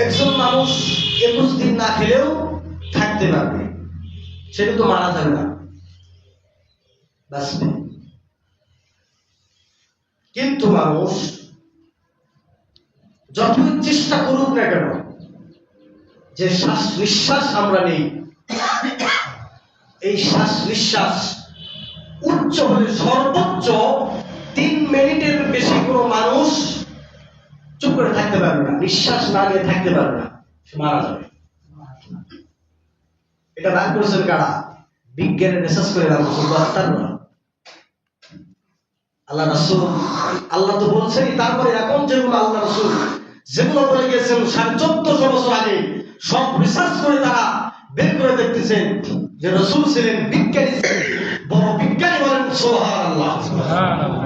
একজন মানুষ 21 দিন না খেলেও থাকতে পারবে, সেটা তো মারা যাবে না, বাঁচবে। কিন্তু মানুষ যতই চেষ্টা করুক না কেন, যে শ্বাস নিঃশ্বাস আমরা নেই, এই শ্বাস নিঃশ্বাস উচ্চ হলে সর্বোচ্চ 3 মিনিটের বেশি কোনো মানুষ চুপ করে থাকতে পারবে না, নিঃশ্বাস না নিয়ে থাকতে পারবে না, সে মারা যাবে। এটা রাগ করেছেন কারা? বিজ্ঞানের রিসার্চ করে রাগ করছেন, ডাক্তার না। আল্লাহ রাসূল, আল্লাহ তো বলছেন, তারপরে এখন যেগুলো আল্লাহ রাসূল যেগুলো বলে গেছেন 1450 বছর আগে, সব রিসার্চ করে তারা বের করে দেখতেছেন যে রাসূল ছিলেন বিজ্ঞানী, বড় বিজ্ঞানী, বলেন সুবহানাল্লাহ।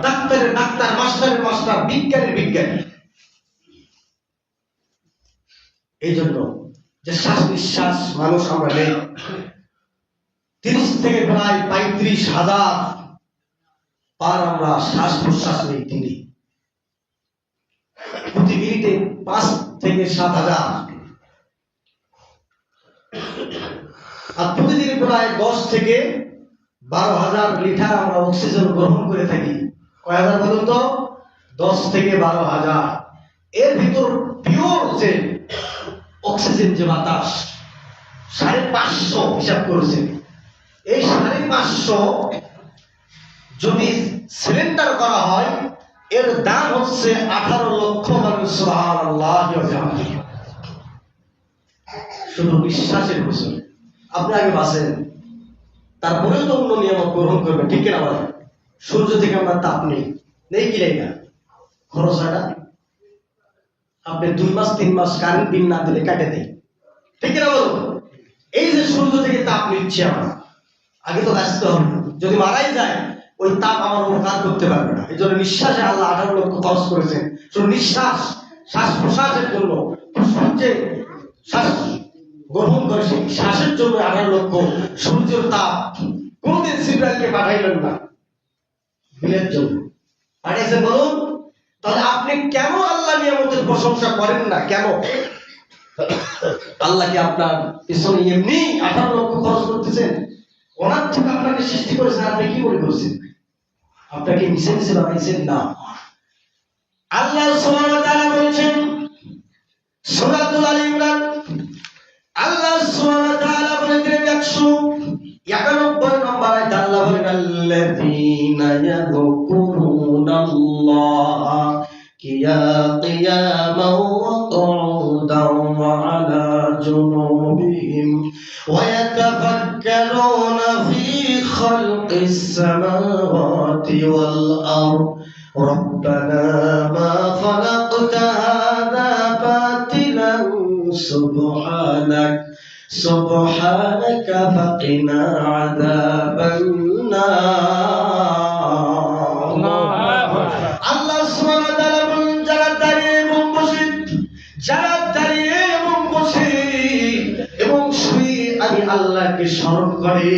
ডাক্তারের ডাক্তার, মাস্টারের মাস্টার, বিজ্ঞানীর বিজ্ঞানী। এই জন্য যে শ্বাস নিঃশ্বাস মানুষ আমরা নেই, 30 থেকে প্রায় 35,000 পার আমরা শ্বাস প্রশ্বাস নেই তিনি, প্রতি মিনিটে 5 থেকে 7,000, আর প্রতিদিন প্রায় 10 থেকে 12,000 লিটার আমরা অক্সিজেন গ্রহণ করে থাকি। কয় হাজার বলুন তো? 10 থেকে 12,000। এর ভিতর পিওর যে অক্সিজেন, যে বাতাস 550 হিসাব করেছে। এই 550 যদি সিলিন্ডার করা হয়, এর দাম হচ্ছে 18 লক্ষ। সুবহানাল্লাহ। শুধু বিশ্বাসের বিষয়। আপনি আগে বাঁচেন, তারপরেও তো অন্য নিয়ামত গ্রহণ করবেন, ঠিক কিনা বলেন? সূর্য থেকে আমরা তাপ নেই কি নেই না? খরচ হয় না? আপনি 2 মাস 3 মাস কারেন্ট বিল না দিলে কাটে দেয়, ঠিক কিনা বলুন? এই যে সূর্য থেকে তাপ নিচ্ছে আমরা, আগে তো বাঁচতে হবে। যদি মারাই যায়, ওই তাপ আমার উপকার করতে পারবে না। এই জন্য নিঃশ্বাসে আল্লাহ 18 লক্ষ খরচ করেছেন। শুধু নিঃশ্বাস, শ্বাস প্রশ্বাসের জন্য, সূর্যে শ্বাস গ্রহণ করে সেই শ্বাসের জন্য 18 লক্ষ। সূর্যের তাপ কোনদিন জিবরাইলকে পাঠাইলেন না, বিলের জন্য পাঠিয়েছেন। বলুন, তাহলে আপনি কেন আল্লাহ নিয়ামতের প্রশংসা করেন না? কেন? আল্লাহকে আপনার পিছনে এমনি 18 লক্ষ খরচ করতেছেন? ওনার থেকে আপনাকে সৃষ্টি করেছেন, আপনি কি মনে করছেন? আপনাকে মিশে মিশে বানাইছেন না। আল্লাহ সুবহানাহু ওয়া তাআলা বলেছেন সূরাতুল আল ইমরান, আল্লাহ সুবহানাহু ওয়া তাআলা বলেছেন 191 নম্বর আয়াত, আল্লাহ বলেন আল্লাযীনা ইয়াযকুরুনাল্লাহা কিয়ামান ওয়া qu'udan ওয়া আলা জুনুবিহিম ওয়া ইয়াতাফাক্কারুনা ফি খালকিস সামাওয়াতি ওয়াল আরদ রব্বানা মা খালাকতা হাযা বাতিলান সুবহানাকা ফাকিনা আযাবান নার। আল্লাহ সুবহানাহু ওয়া তাআলা বলেন, যারা দাঁড়িয়ে এবং বসে এবং শুয়ে আমি আল্লাহকে স্মরণ করে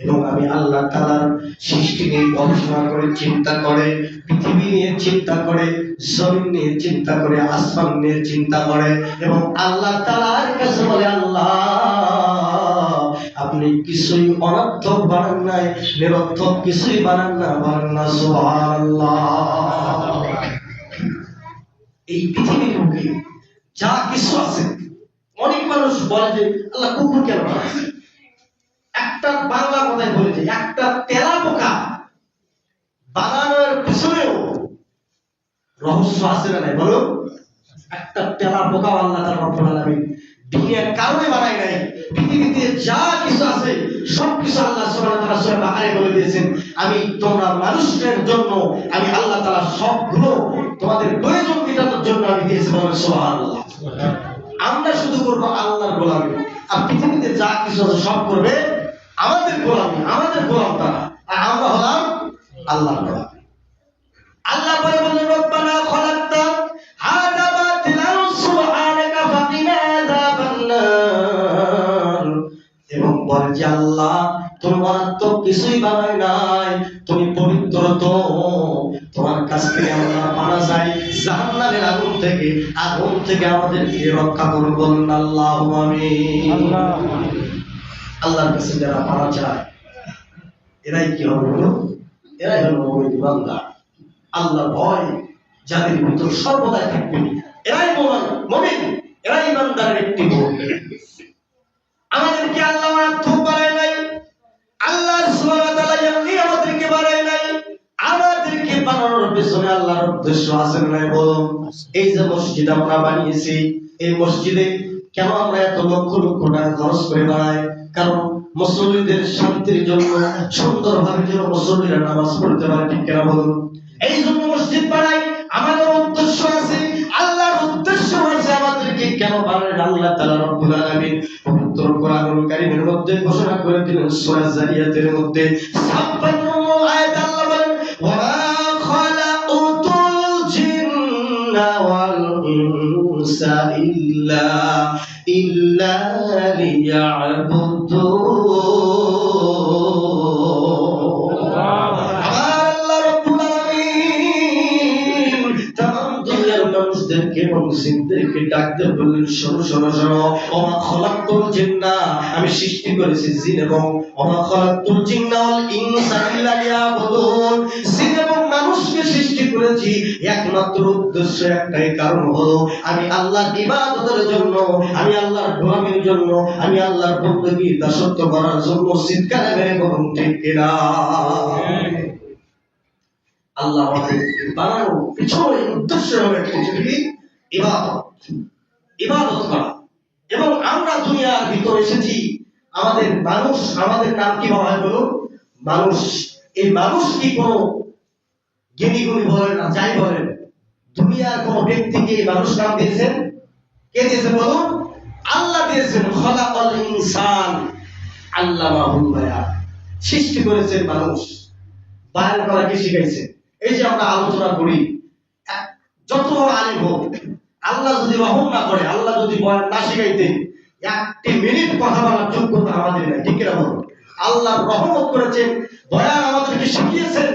এবং আমি আল্লাহ তাআলার সৃষ্টি নিয়ে গবেষণা করে, চিন্তা করে, পৃথিবী নিয়ে চিন্তা করে, জমিন নিয়ে চিন্তা করে, আসমান নিয়ে চিন্তা করে এবং আল্লাহ তাআলার কাছে বলে, আল্লাহ আপনি কিছুই অনর্থক বানান নাই, নিরর্থক কিছুই বানান না, বলেন না সুবহানাল্লাহ। এই পৃথিবীর বুকে যা কিছু আছে, অনেক মানুষ বলে যে আল্লাহ কুকুর কেন বানাইছে? একটা বাংলা কথায় বলে যে একটা তেলা পোকা বানানোর পিছনেও রহস্য আছে না নাই? বলো, একটা তেলা পোকা আল্লাহ তাআলা রব্বুল আলামিন দুনিয়ার কারণে বানায় নাই। পৃথিবীতে যা কিছু আছে সবকিছু আল্লাহ সুবহানাহু ওয়া তাআলা সূরা বাকারায় বলে দিয়েছেন, আমি তোমরা মানুষের জন্য, আমি আল্লাহ তাআলা সবগুলো তোমাদের প্রয়োজন মেটানোর জন্য আমি দিয়েছি, বলেন সুবহানাল্লাহ। আমরা শুধু করবো আল্লাহর গোলামি, আর পৃথিবীতে যা কিছু আছে সব করবে আমাদের গোলামি, আমাদের গোলাম তারা, আর আমরা হলাম আল্লাহর গোলাম। আল্লাহ বলেন, রব্বানা খালাকতা হাযা বাতিলান সুবহানাকা ফাকিনা আযাবান নার। এবং বলে যে আল্লাহ তোমার তো কিছুই বানাই নাই, তুমি পবিত্র, তো তোমার কাছ থেকে আমরা পানা চাই জাহান্নামের আগুন থেকে আমাদেরকে রক্ষা করুন। বলুন আল্লাহুম্মা আমিন। আল্লাহর কাছে যারা পানা চায় এরাই কি হবে বলুন? এরাই হলো মুমিন বান্দা। আল্লাহর ভয় যাদের ভিতর সর্বদাই থাকবে এরাই মুমিন, এরাই ইমানদারের একটি গুণ। আমাদেরকে আল্লাহ মাধ্যম বানায় নাই, আল্লাহ সুবহানাহু ওয়া তাআলা এমনি আমাদেরকে বানায় নাই, আমাদেরকে বানানোর পেছনে আল্লাহর উদ্দেশ্য আছে নাই বলুন? এই যে মসজিদ আমরা বানিয়েছি, এই মসজিদে কেন আমরা এত লক্ষ লক্ষ টাকা খরচ করে বানাই? কারণ মুসল্লিদের শান্তির জন্য, সুন্দরভাবে যেন মুসল্লিরা নামাজ পড়তে পারে, ঠিক কিনা বলুন? এই জন্য মসজিদ বানাই। আমাদের উদ্দেশ্য আছে, আল্লাহর উদ্দেশ্য আছে আমাদেরকে কেন বানালেন? আল্লাহ তাআলা রব্বুল আলামিন পবিত্র কোরআনুল কারীমের মধ্যে ঘোষণা করে দিলেন সূরা যারিয়াতের মধ্যে 56 আয়াত আল্লাহ বলেন, ওয়া খালাকুতুল জিন্না ওয়াল ইনসা ইল্লা লিয়া'বুদুন। আল্লাহ রব্বুল আলামিন তাম দুনিয়ার মানুষদেরকে এবং জিনদেরকে ডাকতে বললেন, শোনো শোনো শোনো, ওমা খালাকতুল জিন্না, আমি সৃষ্টি করেছি জিন এবং ওমা খালাকতুল জিন্না ওয়াল ইনসা ইল্লা লিয়া'বুদুন, জিন এবং মানুষকে সৃষ্টি করেছি একমাত্র উদ্দেশ্য একটাই, কারণ হলো আমি আল্লাহর ইবাদতের জন্য, আমি আল্লাহর গোলামির জন্য, আমি আল্লাহর বندگی দাসত্ব করার জন্য। চিৎকারে মেরে বলুন ঠিক কিনা? আল্লাহ আমাদের বানানোর পিছনে উদ্দেশ্য হলো একটি ইবাদত, ইবাদত করা। এবং আমরা দুনিয়ার ভিতর এসেছি, আমাদের মানুষ, আমাদের নাম কি বলা হয় বলুন? মানুষ। এই মানুষ কি কোনো জ্ঞানী গুণী বলেন না, যাই বলেন, দুনিয়ার কোন ব্যক্তিকে মানুষ নাম দিয়েছেন? কে দিয়েছেন বলুন? আল্লাহ দিয়েছেন। খালাকাল ইনসান আল্লামাহুল বায়ান, সৃষ্টি করেছেন মানুষ, বায়ান করা কে শিখাইছেন? এই যে আমরা আলোচনা করি, যত আলেম হোক, আল্লাহ যদি রহম না করে, আল্লাহ যদি বয়ান না শিখাইতেন, একটি মিনিট কথা বলার যোগ্যতা আমাদের নাই, ঠিক কিনা বলুন? আল্লাহ রহমত করেছেন, বয়ান আমাদেরকে শিখিয়েছেন,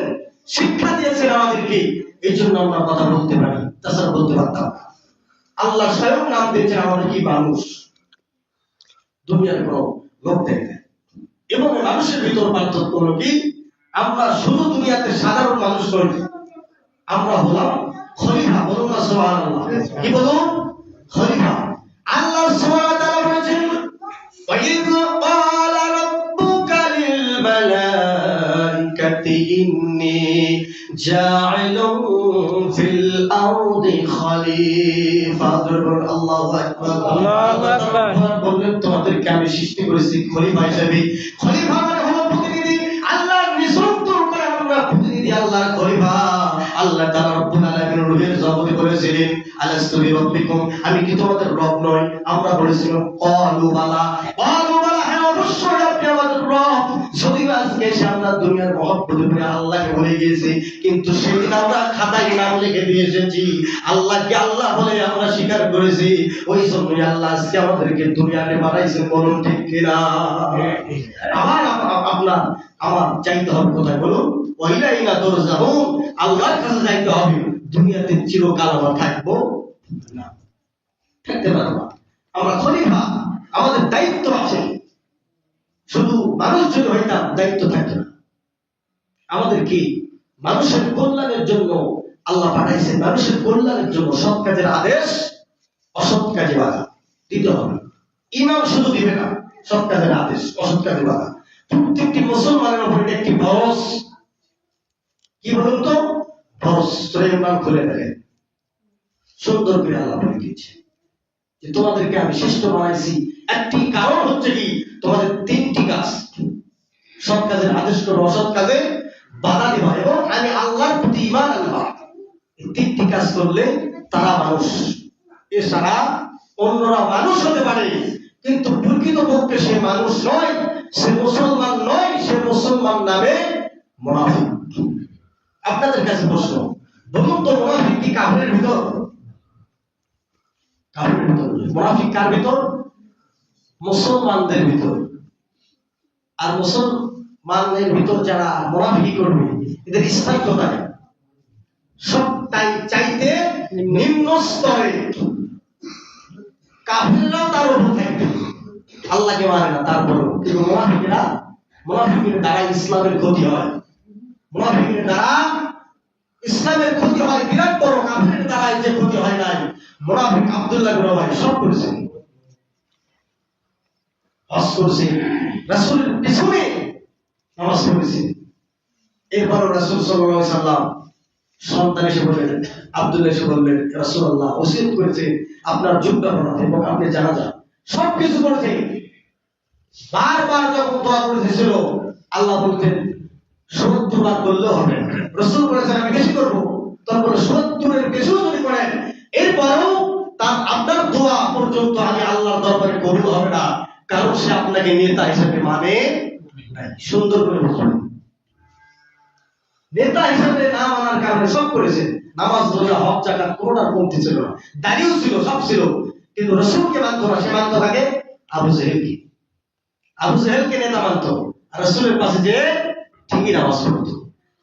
শিক্ষা দিয়েছেন আমাদেরকে, এই জন্য আমরা কথা বলতে পারি, তাছাড়া বলতে পারতাম না। আল্লাহ স্বয়ং নাম দিয়েছেন আমাদের কি মানুষ, দুনিয়ার কোন লোক দেখে। এবং মানুষের ভিতর পার্থক্য হলো কি, আমরা শুধু দুনিয়াতে সাধারণ মানুষ নই, আমরা হলাম খলিফা। বলুন না সুবহানাল্লাহ। কি বলুন? খলিফা। আল্লাহ সুবহানাহু ওয়া তাআলা বলেছেন, ওয়া ইয ক্বালা রাব্বুকা লিল মালাইকাতি ইন্নী জা'ইলুন ফিল আরদি খলিফা। আল্লাহু আকবার, আল্লাহু আকবার। বললেন তোমাদেরকে আমি সৃষ্টি করেছি খলিফা হিসেবে। খলিফা মানে হলো প্রতিনিধি, আল্লাহর নিযুক্ত করে আমরা প্রতিনিধি, আল্লাহর খলিফা। আল্লাহ তাআলা রব্বুল আলামিন রূহের জগতে বলেছিলেন, আলাস্তু বিরাব্বিকুম, আমি কি তোমাদের রব নই? আমরা বলেছিলাম ক্বালু বালা, ক্বালু বালা, হ্যাঁ অবশ্যই আপনি আমাদের রব। যদিও আজকে এসে আমরা দুনিয়ার মহব্বতে করে আল্লাহকে ভুলে গিয়েছি, কিন্তু সেদিন আমরা খাতায় নাম লিখে দিয়ে এসেছি, আল্লাহকে আল্লাহ বলে আমরা স্বীকার করেছি। ওই জন্যই আল্লাহ আজকে আমাদেরকে দুনিয়াতে পাঠাইছেন, বলুন ঠিক কিনা? আমার আপনার আমার চাইতে হবে কোথায় বলুন? ওয়াইলাইনা তুরজাউন, আল্লাহর কাছে যাইতে হবে। দুনিয়াতে চিরকাল আমরা থাকবো না, থাকতে পারবো না। আমরা খলিফা, আমাদের দায়িত্ব আছে। শুধু মানুষ যদি হইতাম দায়িত্ব থাকতো না। আমাদের কি মানুষের কল্যাণের জন্য আল্লাহ পাঠাইছেন, মানুষের কল্যাণের জন্য সৎ কাজের আদেশ, অসৎ কাজে বাধা দিতে হবে। ইমাম শুধু দিবে না সৎ কাজের আদেশ, অসৎ কাজে বাধা। প্রত্যেকটি মুসলমানের উপর একটি ফরজ। কি বলুন তো? ফরজ। সূরা ইমরান খুলে দেখেন, সুন্দর করে আল্লাহ বলে দিয়েছে যে তোমাদেরকে আমি শ্রেষ্ঠ বানাইছি। একটি কারণ হচ্ছে কি, তোমাদের তিনটি কাজ, সৎ কাজের আদেশ করো, অসৎ কাজে বাধা দিবা, এবং আমি আল্লাহর প্রতি ঈমান আনবা। এই তিনটি কাজ করলে তারা মানুষ। এছাড়া অন্যরা মানুষ হতে পারে, কিন্তু প্রকৃতপক্ষে সে মানুষ নয়, সে মুসলমান নয়, সে মুসলমান নামে মুনাফিক। আপনাদের কাছে প্রশ্ন, বলুন তো মুনাফিক কি কাফেরের ভিতর? কাফেরের ভিতর। মুনাফিক কার ভিতর? মুসলমানদের ভিতর। আর মুসলমানদের ভিতর যারা মুনাফিকি করবে, এদের স্থায়ী কোথায়? সব চাইতে নিম্ন স্তরে, কাফেররাও তার উপর থাকবে, আল্লাহকে মানে না তারপরেও। কিন্তু মুনাফিকের দ্বারা ইসলামের ক্ষতি হয়, মুনাফিকের দ্বারা ইসলামের ক্ষতি হয় বিরাট বড়। কাফেরের দ্বারা যে ক্ষতি হয় নাই, মুনাফিক আব্দুল্লাহ বিন উবাই সব করেছে, হজ করেছে, রাসূলের পিছনে নামাজ পড়েছে। এরপরও রাসূল সাল্লাল্লাহু আলাইহি সাল্লাম সন্তান এসে বললেন, আব্দুল্লাহ এসে বললেন, রাসূলুল্লাহ ওসিয়ত করেছে আপনার জুব্বা পরাতে এবং আপনি জানাজা সবকিছু করেছে। বারবার যখন দোয়া করেছিল আল্লাহ বলতেন ৭০ বার করলেও হবে। রাসূল বলেছেন আমি বেশি করব, তারপর ৭০-এর বেশিও যদি করেন এরপরেও তার আপনার দোয়া পর্যন্ত আমি আল্লাহর দরবারে কবুল হবে না, কারণ সে আপনাকে নেতা হিসেবে মানে নাই। সুন্দর করে বলছেন, নেতা হিসেবে না মানার কারণে সব করেছে, নামাজ রোজা হজ জাকাত কোনটার কমতি ছিল না, দাড়িও ছিল, সব ছিল, কিন্তু রাসূলকে মানত না। সে মানত কাকে? আবু জেহেলকে। আবু জেহেলকে নেতা মানত, আর রাসূলের পাশে যে ঠিকই নামাজ পড়তো।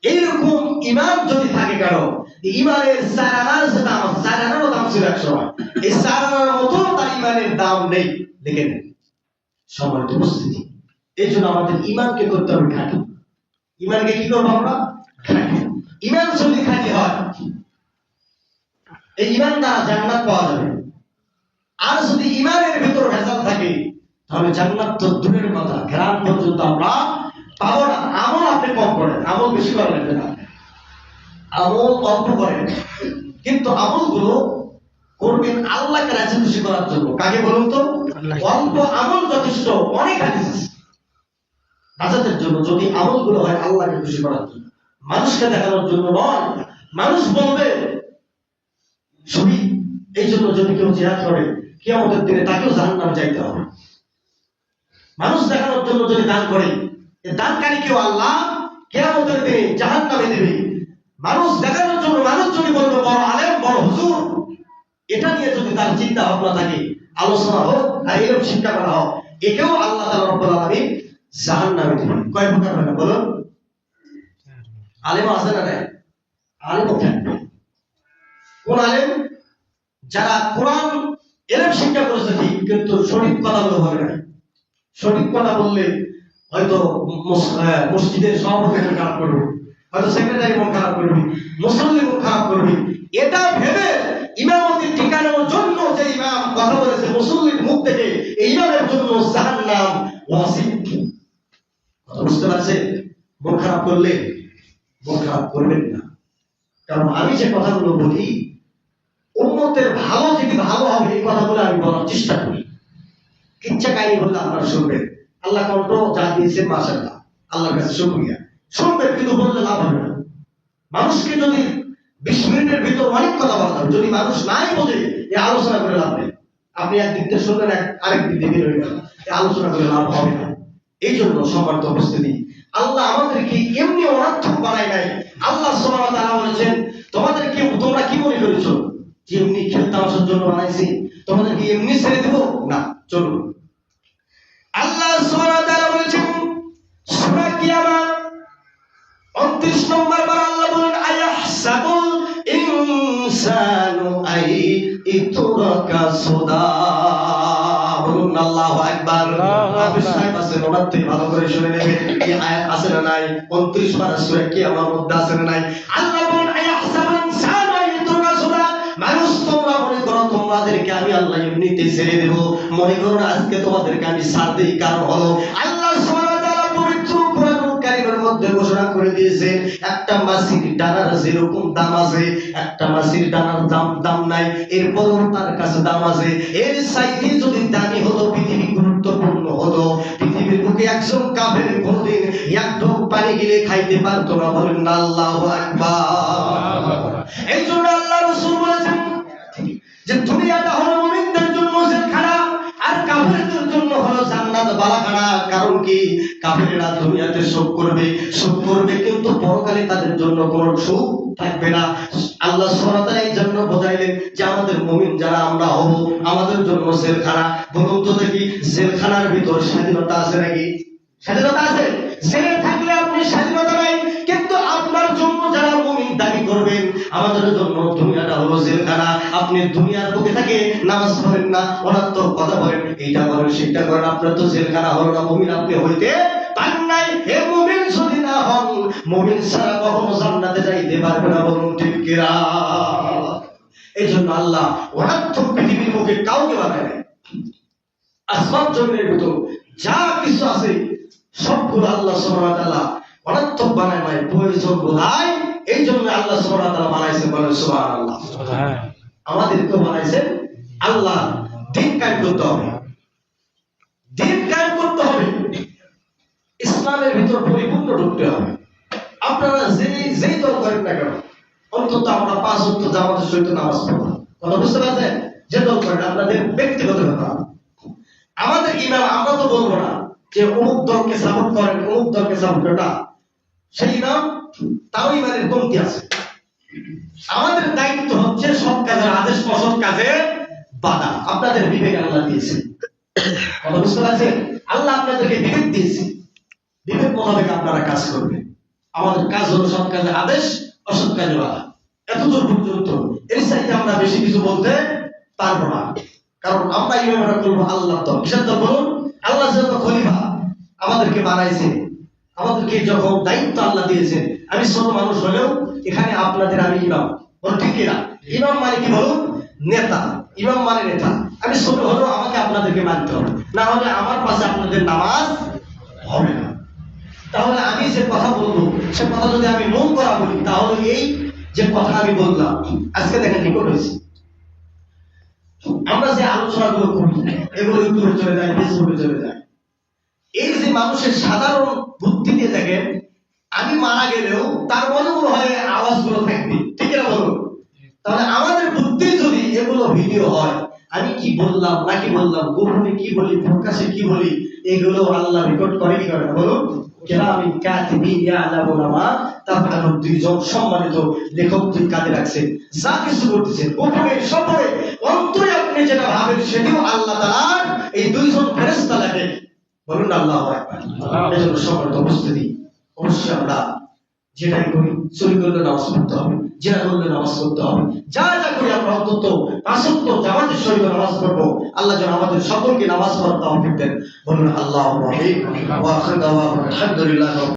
এইরকম ঈমান যদি থাকে কারো, ঈমানের ৪ আনার যে দাম, ৪ আনারও দাম ছিল এক সময়, এই ৪ আনার মতো তার ঈমানের দাম নেই। দেখেন সম্মানিত উপস্থিতি, এই জন্য আমাদের ঈমানকে করতে হবে খাঁটি। ঈমানকে কি করবো আমরা? খাঁটি। ঈমান যদি খাঁটি হয়, এই ঈমান দ্বারা জান্নাত পাওয়া যাবে। আর যদি ঈমানের ভিতর ভেজাল থাকে, তাহলে জান্নাত তো দূরের কথা, ঘেরান পর্যন্ত আমরা পাবো না। আমল আপনি কম করেন, আমল বেশি করা লাগবে না, আমল অল্প করেন, কিন্তু আমলগুলো করবেন আল্লাহকে রাজি খুশি করার জন্য। কাকে বলুন তো? অল্প আমল যথেষ্ট, অনেক হাদিস আছে নাজাতের জন্য। যদি আমলগুলো হয় আল্লাহকে খুশি করার জন্য, মানুষকে দেখানোর জন্য নয়। মানুষ বলবে শহীদ, এই জন্য যদি কেউ জিহাদ করে কিয়ামতের দিনে তাকেও জাহান্নামে যাইতে হবে। মানুষ দেখানোর জন্য যদি দান করে, দানকারী কেউ আল্লাহ কিয়ামতের দিনে জাহান্নামে দেবে। মানুষ দেখানোর জন্য মানুষ যদি বলবে বড় আলেম, বড় হুজুর, এটা নিয়ে যদি তার চিন্তা ভাবনা থাকে, আলোচনা হোক আর এরকম শিক্ষা করা হোক, একেও আল্লাহ তাআলা রব্বুল আলামিন জাহান্নামে দিবেন। কয় প্রকার হয় না বলুন? আলেম আছে না নাই? আলেম থাকবে। কোন আলেম? যারা কোরআন এলম শিক্ষা করেছে ঠিক, কিন্তু সঠিক কথাগুলো বলে না। সঠিক কথা বললে হয়তো মসজিদের সভাপতি মন খারাপ করবে, হয়তো সেক্রেটারি মন খারাপ করবে, মুসল্লি মন খারাপ করবে। এটা ভেবে ইমামতি ঠিকানোর জন্য যে ইমাম কথা বলেছে মুসল্লির মুখ থেকে, এই ইমামের জন্য জাহান্নাম ওয়াজিব। কথা বুঝতে পারছেন? মন খারাপ করলে মন খারাপ করবেন না, কারণ আমি যে কথাগুলো বলি উম্মতের ভালো যদি ভালো হবে এই কথাগুলো আমি বলার চেষ্টা করি। ইচ্ছা কাহিনী বললে আপনারা শুনবেন, আল্লাহ কণ্ঠ যা দিয়েছেন মাশাআল্লাহ, আল্লাহর কাছে শুকরিয়া। শুনবেন কিন্তু বললে লাভ হবে না। মানুষকে যদি 20 মিনিটের ভিতর অনেক কথা বলা যাবে, যদি মানুষ নাই বোঝে এই আলোচনা করে লাভ নেই। আপনি একদিক দিয়ে শুনলেন, আরেক দিক দিয়ে বের হয়ে গেল, এই আলোচনা করে লাভ হবে না। এই জন্য সম্মানিত উপস্থিতি, আল্লাহ আমাদেরকে এমনি অনার্থক বানায় নাই। আল্লাহ সুবহানাহু ওয়া তাআলা বলেছেন, তোমাদেরকে তোমরা কি মনে করেছো যে এমনি খেলতামাশার জন্য বানাইছি, তোমাদেরকে এমনি ছেড়ে দেব না? চলুন, আল্লাহ সুবহানাহু ওয়া তাআলা বলেছেন সূরা কিয়ামত 29 নম্বর পারা, আল্লাহ বলেন আয়াহসাবুল ইনসানু আই ইতুরাকা সুদা। বলুন আল্লাহু আকবার। হাফেজ সাহেব আছেন, ওনার থেকে ভালো করে শুনে নেবেন। এই আয়াত আছে না নাই? 29 পারা সূরা কিয়ামত মধ্যে আছে না নাই? আল্লাহ বলেন আয়াহসাবুল ইনসানু আই ইতুরাকা সুদা। মানুষ তোমরা মনে করো তোমাদেরকে আমি আল্লাহ এমনিতে ছেড়ে দেব, মনে করো না আজকে তোমাদেরকে আমি ছাড় দেই। কারণ হলো আল্লাহ সুবহানাহু ওয়া তাআলা পবিত্র কোরআনুল কারীমের মধ্যে ঘোষণা করে দিয়েছেন, একটা মাছির ডানার যেরকম দাম আছে, একটা মাছির ডানার দাম নাই, এরপরও তার কাছে দাম আছে। এর চাইতে যদি দামি হতো, পৃথিবী গুরুত্বপূর্ণ হতো, পৃথিবীর বুকে একজন কাফের কোনদিন এক ঢোক পানি গিলে খাইতে পারতো না। বলেন না আল্লাহু আকবার। এই জন্য আল্লাহ রাসূল বলেছেন যে দুনিয়াটা হলো মুমিনদের জন্য জেলখানা, আর কাফেরদের জন্য হলো জান্নাত বালাখানা। কারণ কি? কাফেররা দুনিয়াতে সুখ করবে, কিন্তু পরকালে তাদের জন্য কোনো সুখ থাকবে না। আল্লাহ সুবহানাহু ওয়া তাআলা এই জন্য বোঝাইলেন যে আমাদের মুমিন যারা আমরা হব, আমাদের জন্য জেলখানা। বলুন তো দেখি, জেলখানার ভিতর স্বাধীনতা আছে নাকি? স্বাধীনতা আছে? জেলে থাকলে আপনি স্বাধীনতা নাই, কিন্তু আপনার জন্য যারা মুমিন দাবি করবেন, আমাদের জন্য দুনিয়াটা হলো জেলখানা। আপনি দুনিয়ার বুকে থাকে নামাজ পড়েন না, অনাত্মক কথা বলেন, এইটা করেন সেটা করেন, আপনার তো জেলখানা হলো না, মুমিন আপনি হইতে পারেন নাই। হে মুমিন যদি না হন, মুমিন ছাড়া কখনো জান্নাতে যাইতে পারবে না, বলুন ঠিক কিনা? এই জন্য আল্লাহ অনাত্মক পৃথিবীর মুখে কাউকে বানায় নাই। আসমান জমিনের ভিতর যা কিছু আছে সবগুলো আল্লাহ সুবহানাহু ওয়া তাআলা অনাত্মক বানায় নাই, প্রয়োজন বোধহয় এই জন্য আল্লাহ সুবহানাহু ওয়া তাআলা বানাইছেন, বলেন সুবহানাল্লাহ। আমাদেরকে বানাইছেন আল্লাহ দিন কায়েম করতে হবে, দিন কায়েম করতে হবে, ইসলামের ভিতর পরিপূর্ণ ঢুকতে হবে। আপনারা যেই দল করেন না কেন, অন্তত আমরা 5 ওয়াক্ত জামাতের সহিত নামাজ পড়ব, কথা বুঝতে পারছেন? যে দল করেন আপনাদের ব্যক্তিগত ব্যাপার। আমাদের ইমাম আমরা তো বলবো না যে অমুক দলকে সাপোর্ট করেন, অমুক দলকে সাপোর্ট করেন না, সেই ইমাম তাও ইমানের কমতি আছে। আমাদের দায়িত্ব হচ্ছে সৎ কাজের আদেশ, অসৎ কাজের বাধা। আপনাদের বিবেক আল্লাহ দিয়েছে, কথা বুঝতে পারছেন? আল্লাহ আপনাদেরকে বিবেক দিয়েছে, বিবেক মোতাবেক আপনারা কাজ করবেন। আমাদের কাজ হলো সৎ কাজের আদেশ, অসৎ কাজের বাধা। এতদূর পর্যন্ত, এর চাইতে আমরা বেশি কিছু বলতে পারবো না, কারণ আমরা ইমামরা করবো আল্লাহ দল। কিসের দল বলুন? আল্লাহ যখন খলিফা আমাদেরকে বানাইছে, আমাদেরকে যখন দায়িত্ব আল্লাহ দিয়েছেন, আমি ছোট মানুষ হলেও এখানে আপনাদের আমি ইমাম, বলুন ঠিক কিনা? ইমাম মানে কি বলুন? নেতা। ইমাম মানে নেতা। আমি ছোট হলেও আমাকে আপনাদেরকে মানতে হবে, না হলে আমার পাশে আপনাদের নামাজ হবে না। তাহলে আমি যে কথা বলবো সে কথা যদি আমি মন করা বলি, তাহলে এই যে কথা আমি বললাম, আজকে দেখেন রেকর্ড হয়েছে, আমরা যে আলোচনাগুলো করি এগুলো ইউটিউবে চলে যায়, ফেসবুকে চলে যায়। এই যে মানুষের সাধারণ বুদ্ধি দিয়ে দেখেন, আমি মারা গেলেও তার মনে হয় আওয়াজগুলো থাকবে, ঠিক না বলুন? তাহলে আমাদের বুদ্ধি যদি এগুলো ভিডিও হয়, আমি কি বললাম না কি বললাম, গোপনে কি বলি, প্রকাশে কি বলি, এগুলো আল্লাহ রেকর্ড করে কি করে না বলুন? কিরামিন কাতিবিন ইয়ালামুনা মা তাফআলুন। দুইজন সম্মানিত লেখক ঠিক কাজে রাখছেন, যা কিছু করতেছেন গোপনে সপরে অন্তরে আপনি যেটা ভাবেন সেটিও আল্লাহ তাআলার এই দুইজন ফেরেশতা লেখে, বলুন আল্লাহু আকবার। এজন্য সম্মানিত উপস্থিতি, অবশ্যই আমরা যেটাই করি, চুরি করলে নামাজ পড়তে হবে, যেটা করলে নামাজ পড়তে হবে, যা যা করি আমরা অন্তত 5 ওয়াক্ত জামাতের সহিত নামাজ পড়বো। আল্লাহ যেন আমাদের সকলকে নামাজ পড়ার তৌফিক দেন, বলুন আল্লাহুম্মা আমিন। ওয়া আখিরু দাওয়ানা আলহামদুলিল্লাহ।